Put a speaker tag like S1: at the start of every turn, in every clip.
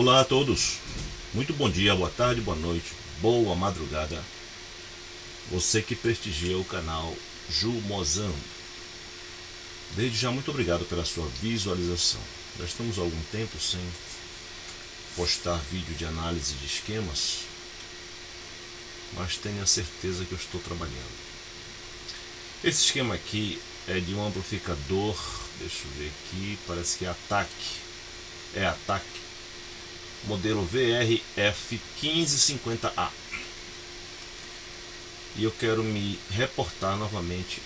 S1: Olá a todos, muito bom dia, boa tarde, boa noite, boa madrugada. Você que prestigia o canal Jumozão, desde já muito obrigado pela sua visualização. Já estamos há algum tempo sem postar vídeo de análise de esquemas, mas tenha certeza que eu estou trabalhando. Esse esquema aqui é de um amplificador, deixa eu ver aqui, parece que é ATAC, modelo VRF1550A. E eu quero me reportar novamente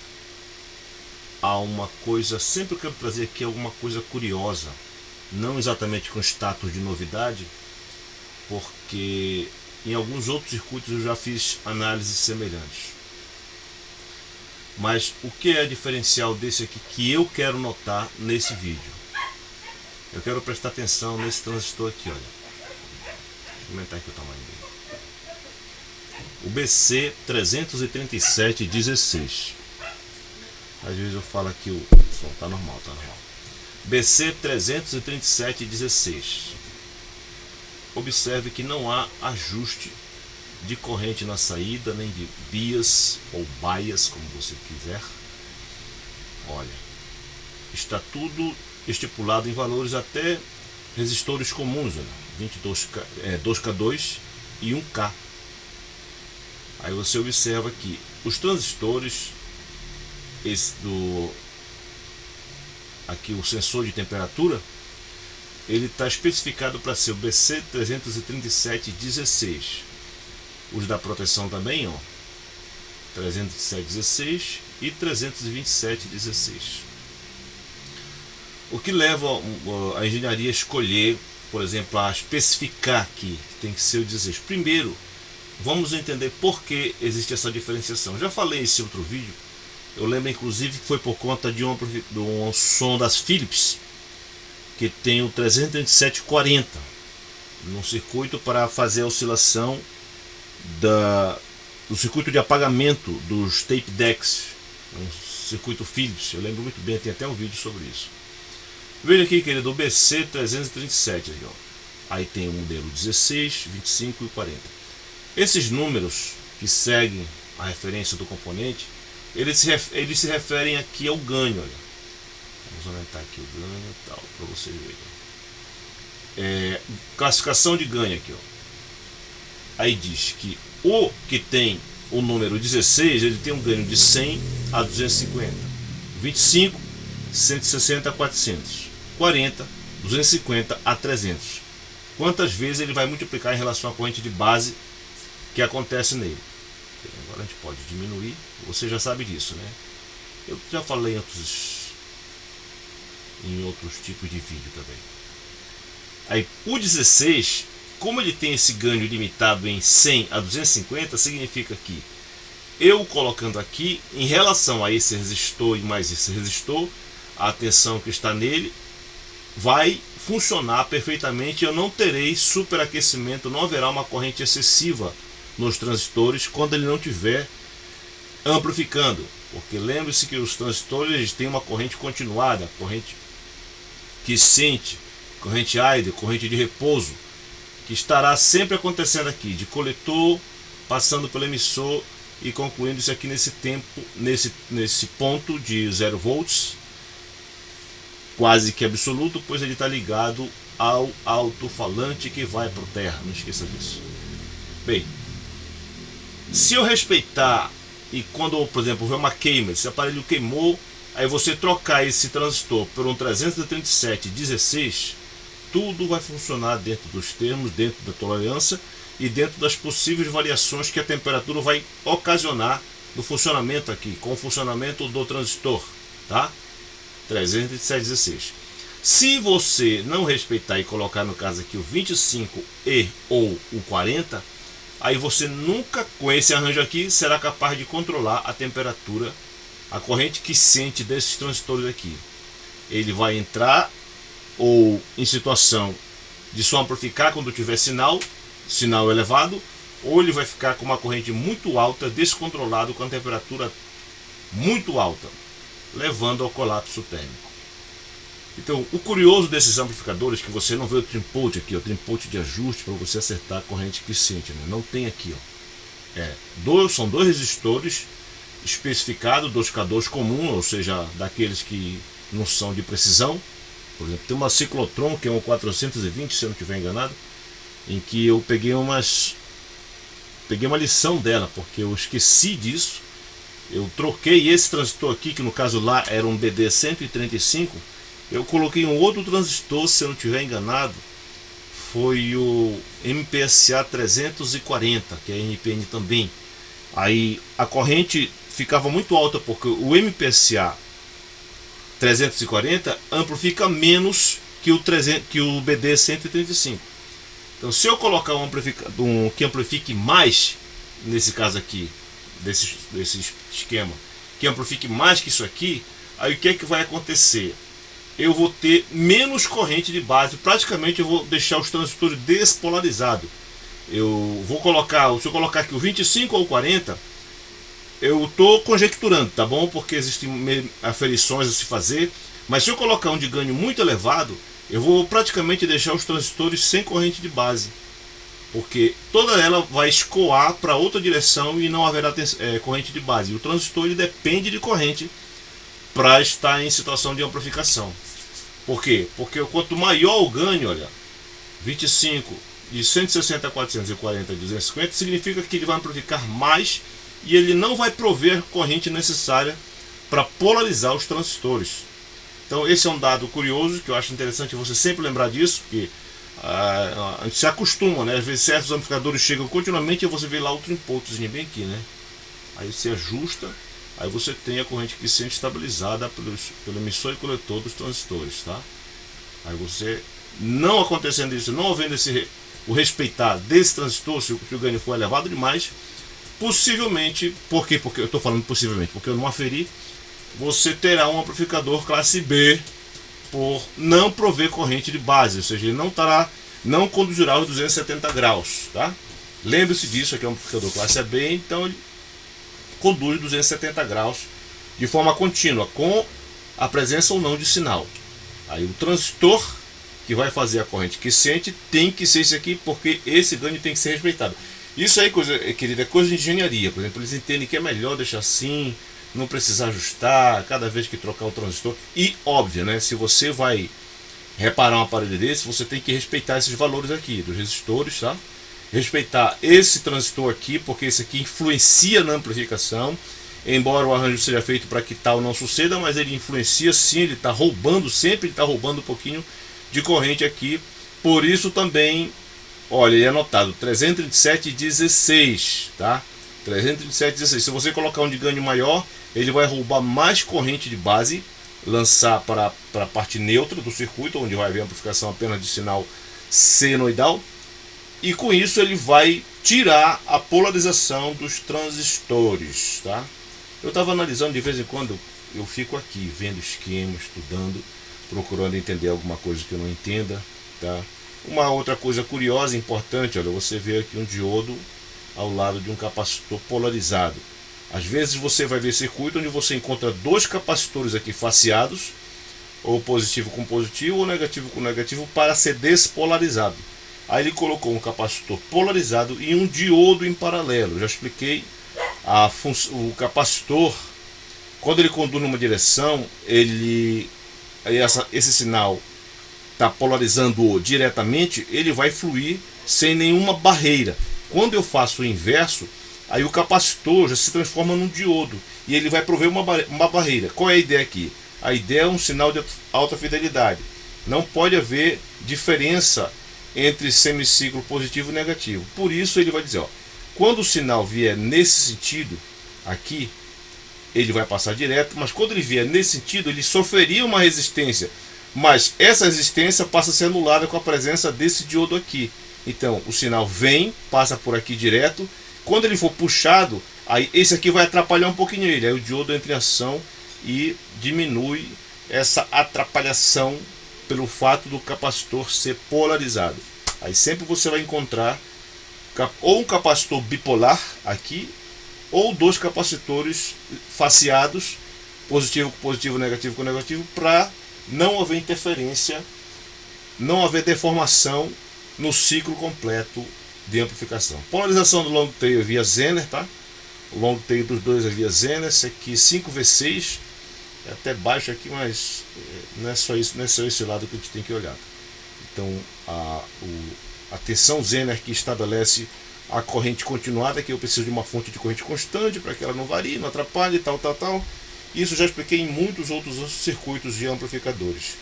S1: a uma coisa, sempre eu quero trazer aqui alguma coisa curiosa, não exatamente com status de novidade, porque em alguns outros circuitos eu já fiz análises semelhantes. Mas o que é diferencial desse aqui que eu quero notar nesse vídeo? Eu quero prestar atenção nesse transistor aqui, olha. Deixa eu aumentar aqui o tamanho dele. O BC33716. Às vezes eu falo aqui o som tá normal, BC33716. Observe que não há ajuste de corrente na saída, nem de bias ou baias, como você quiser. Olha, está tudo estipulado em valores até resistores comuns, olha, 2K2 e 1K. Aí você observa que os transistores, aqui o sensor de temperatura, ele está especificado para ser o BC33716. Os da proteção também, ó, 30716 e 32716. O que leva a engenharia a escolher, por exemplo, a especificar que tem que ser o 16. Primeiro, vamos entender por que existe essa diferenciação. Já falei nesse outro vídeo, eu lembro inclusive que foi por conta de um som das Philips, que tem o 32740 no circuito para fazer a oscilação do circuito de apagamento dos tape decks, um circuito Philips. Eu lembro muito bem, tem até um vídeo sobre isso. Veja aqui, querido, o BC337 aqui, ó. Aí tem o modelo 16, 25 e 40. Esses números que seguem a referência do componente, eles se referem aqui ao ganho, olha. Vamos aumentar aqui o ganho e tal, para vocês verem. Classificação de ganho aqui, ó. Aí diz que o que tem o número 16, ele tem um ganho de 100 a 250, 25, 160 a 400, 40, 250 a 300. Quantas vezes ele vai multiplicar em relação à corrente de base que acontece nele. Agora a gente pode diminuir, você já sabe disso, né? Eu já falei em outros tipos de vídeo também. Aí o 16, como ele tem esse ganho limitado em 100 a 250, significa que eu colocando aqui, em relação a esse resistor e mais esse resistor, a tensão que está nele vai funcionar perfeitamente. Eu não terei superaquecimento, não haverá uma corrente excessiva nos transistores quando ele não estiver amplificando, porque lembre-se que os transistores têm uma corrente continuada, corrente quiescente, corrente idle, corrente de repouso, que estará sempre acontecendo aqui, de coletor, passando pelo emissor e concluindo isso aqui nesse tempo, nesse ponto de 0 volts, quase que absoluto, pois ele está ligado ao alto-falante que vai para a terra, não esqueça disso. Bem, se eu respeitar, e quando, por exemplo, houver uma queima, esse aparelho queimou, aí você trocar esse transistor por um 33716, tudo vai funcionar dentro dos termos, dentro da tolerância e dentro das possíveis variações que a temperatura vai ocasionar no funcionamento aqui, com o funcionamento do transistor, tá? 33716. Se você não respeitar e colocar, no caso aqui, o 25 e ou o 40, aí você nunca, com esse arranjo aqui, será capaz de controlar a temperatura, a corrente quiescente desses transistores aqui. Ele vai entrar ou em situação de só amplificar quando tiver sinal elevado, ou ele vai ficar com uma corrente muito alta, descontrolado, com a temperatura muito alta, levando ao colapso térmico. Então, o curioso desses amplificadores é que você não vê o trim-pot aqui, o trim-pot de ajuste para você acertar a corrente quiescente, né? Não tem aqui, ó. São dois resistores especificados, 2K2 comum, ou seja, daqueles que não são de precisão. Por exemplo, tem uma Ciclotron, que é um 420, se eu não estiver enganado, em que eu peguei uma lição dela, porque eu esqueci disso. Eu troquei esse transistor aqui, que no caso lá era um BD135, eu coloquei um outro transistor, se eu não estiver enganado, foi o MPSA 340, que é NPN também. Aí a corrente ficava muito alta, porque o MPSA 340 amplifica menos que o BD 135. Então, se eu colocar um que amplifique mais, nesse caso aqui, desse esquema, que amplifique mais que isso aqui, aí o que é que vai acontecer? Eu vou ter menos corrente de base, praticamente eu vou deixar os transistores despolarizados. Se eu colocar aqui o 25 ou o 40, eu estou conjecturando, tá bom? Porque existem aferições a se fazer, mas se eu colocar um de ganho muito elevado, eu vou praticamente deixar os transistores sem corrente de base, porque toda ela vai escoar para outra direção e não haverá corrente de base. O transistor ele depende de corrente para estar em situação de amplificação. Por quê? Porque quanto maior o ganho, olha, 25 de 160 a 440 a 250, significa que ele vai amplificar mais e ele não vai prover a corrente necessária para polarizar os transistores. Então esse é um dado curioso que eu acho interessante você sempre lembrar disso, porque a gente se acostuma, né? Às vezes certos amplificadores chegam continuamente e você vê lá o trim-potzinho bem aqui, né? Aí você ajusta, aí você tem a corrente quiescente estabilizada pelo emissor e coletor dos transistores, tá? Aí você, não acontecendo isso, não havendo o respeitar desse transistor, se o ganho for elevado demais, possivelmente, por quê? Porque eu estou falando possivelmente, porque eu não aferi, você terá um amplificador classe B por não prover corrente de base, ou seja, ele não conduzirá os 270 graus, tá? Lembre-se disso, aqui é um amplificador classe B, então ele conduz 270 graus de forma contínua, com a presença ou não de sinal. Aí o transistor que vai fazer a corrente quiescente tem que ser esse aqui, porque esse ganho tem que ser respeitado. Isso aí, querida, é coisa de engenharia. Por exemplo, eles entendem que é melhor deixar assim, não precisar ajustar cada vez que trocar o transistor. E óbvio, né, se você vai reparar um aparelho desse, você tem que respeitar esses valores aqui dos resistores, tá? Respeitar esse transistor aqui, porque esse aqui influencia na amplificação. Embora o arranjo seja feito para que tal não suceda, mas ele influencia sim, ele está roubando, sempre ele está roubando um pouquinho de corrente aqui. Por isso também, olha, ele é anotado 327,16, tá? 327,16. Se você colocar um de ganho maior, ele vai roubar mais corrente de base, lançar para a parte neutra do circuito, onde vai haver amplificação apenas de sinal senoidal. E com isso ele vai tirar a polarização dos transistores, tá? Eu estava analisando, de vez em quando eu fico aqui vendo esquema, estudando, procurando entender alguma coisa que eu não entenda, tá? Uma outra coisa curiosa e importante, olha, você vê aqui um diodo ao lado de um capacitor polarizado. Às vezes você vai ver circuito onde você encontra dois capacitores aqui faceados, ou positivo com positivo ou negativo com negativo, para ser despolarizado. Aí ele colocou um capacitor polarizado e um diodo em paralelo. Já expliquei o capacitor, quando ele conduz numa direção, esse sinal está polarizando diretamente, ele vai fluir sem nenhuma barreira. Quando eu faço o inverso, aí o capacitor já se transforma num diodo e ele vai prover uma barreira. Qual é a ideia aqui? A ideia é um sinal de alta fidelidade. Não pode haver diferença entre semiciclo positivo e negativo. Por isso ele vai dizer, ó, quando o sinal vier nesse sentido aqui, ele vai passar direto, mas quando ele vier nesse sentido, ele sofreria uma resistência, mas essa resistência passa a ser anulada com a presença desse diodo aqui. Então o sinal vem, passa por aqui direto, quando ele for puxado, aí esse aqui vai atrapalhar um pouquinho ele, aí o diodo entra em ação e diminui essa atrapalhação pelo fato do capacitor ser polarizado. Aí sempre você vai encontrar ou um capacitor bipolar aqui, ou dois capacitores faceados, positivo com positivo, negativo com negativo, para não haver interferência, não haver deformação no ciclo completo de amplificação. Polarização do long tail é via Zener, tá? O long tail dos dois é via Zener. Esse aqui 5V6, é até baixo aqui, mas não é só isso, não é só esse lado que a gente tem que olhar. Então a tensão Zener que estabelece a corrente continuada, que eu preciso de uma fonte de corrente constante para que ela não varie, não atrapalhe, tal. Isso já expliquei em muitos outros circuitos de amplificadores.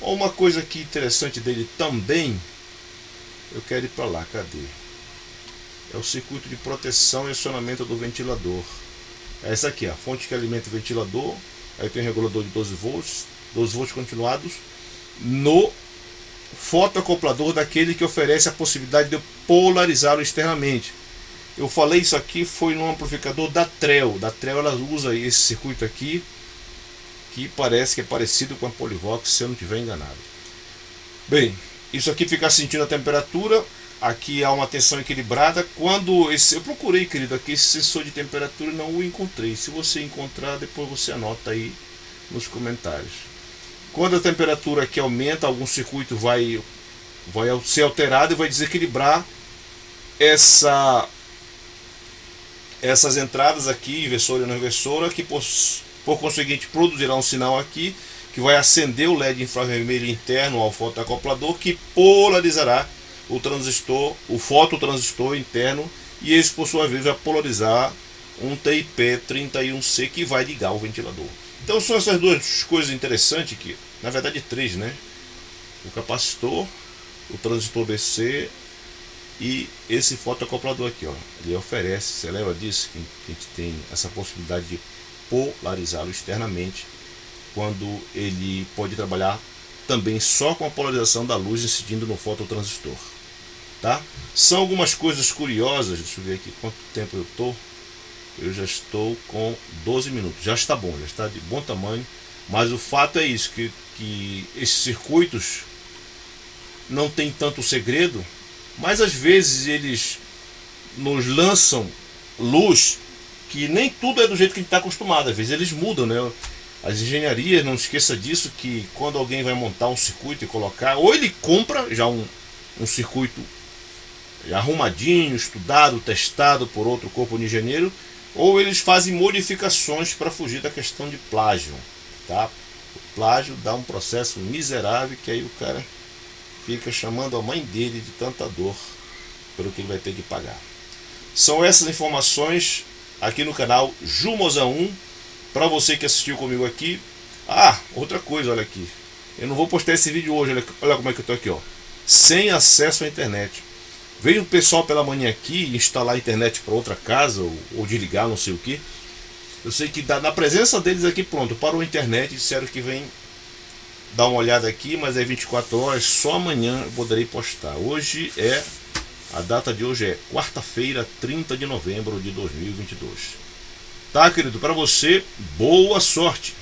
S1: Uma coisa aqui interessante dele também, eu quero ir para lá, cadê? É o circuito de proteção e acionamento do ventilador. É essa aqui, a fonte que alimenta o ventilador. Aí tem um regulador de 12 volts continuados no fotoacoplador daquele que oferece a possibilidade de eu polarizá-lo externamente. Eu falei isso aqui, foi no amplificador da Trell. Da Trell ela usa esse circuito aqui, que parece que é parecido com a Polivox, se eu não estiver enganado. Bem, isso aqui fica sentindo a temperatura. Aqui há uma tensão equilibrada. Eu procurei, querido, aqui esse sensor de temperatura, não o encontrei. Se você encontrar, depois você anota aí nos comentários. Quando a temperatura aqui aumenta, algum circuito vai ser alterado e vai desequilibrar essas entradas aqui, inversora e não inversora, que por conseguinte produzirá um sinal aqui que vai acender o LED infravermelho interno ao fotoacoplador, que polarizará o transistor, o fototransistor interno, e esse por sua vez vai polarizar um TIP 31C que vai ligar o ventilador. Então são essas duas coisas interessantes que, na verdade, três, né? O capacitor, o transistor DC e esse fotoacoplador aqui, ó. Ele oferece, você lembra disso, que a gente tem essa possibilidade de polarizá-lo externamente, quando ele pode trabalhar também só com a polarização da luz incidindo no fototransistor, tá? São algumas coisas curiosas. Deixa eu ver aqui quanto tempo eu estou. Eu já estou com 12 minutos. Já está bom, já está de bom tamanho. Mas o fato é isso, que esses circuitos não tem tanto segredo, mas às vezes eles nos lançam luz que nem tudo é do jeito que a gente está acostumado. Às vezes eles mudam, né? As engenharias, não esqueça disso, que quando alguém vai montar um circuito e colocar, ou ele compra já um circuito arrumadinho, estudado, testado por outro corpo de engenheiro, ou eles fazem modificações para fugir da questão de plágio, tá? O plágio dá um processo miserável que aí o cara fica chamando a mãe dele de tanta dor pelo que ele vai ter que pagar. São essas informações aqui no canal Jumoza 1. Para você que assistiu comigo aqui. Outra coisa, olha aqui. Eu não vou postar esse vídeo hoje, olha como é que eu tô aqui, ó. Sem acesso à internet. Veio o pessoal pela manhã aqui instalar a internet para outra casa, ou desligar, não sei o que. Eu sei que na presença deles aqui, pronto, parou a internet, disseram que vem dar uma olhada aqui, mas é 24 horas, só amanhã eu poderei postar. A data de hoje é quarta-feira, 30 de novembro de 2022. Tá, querido? Para você, boa sorte!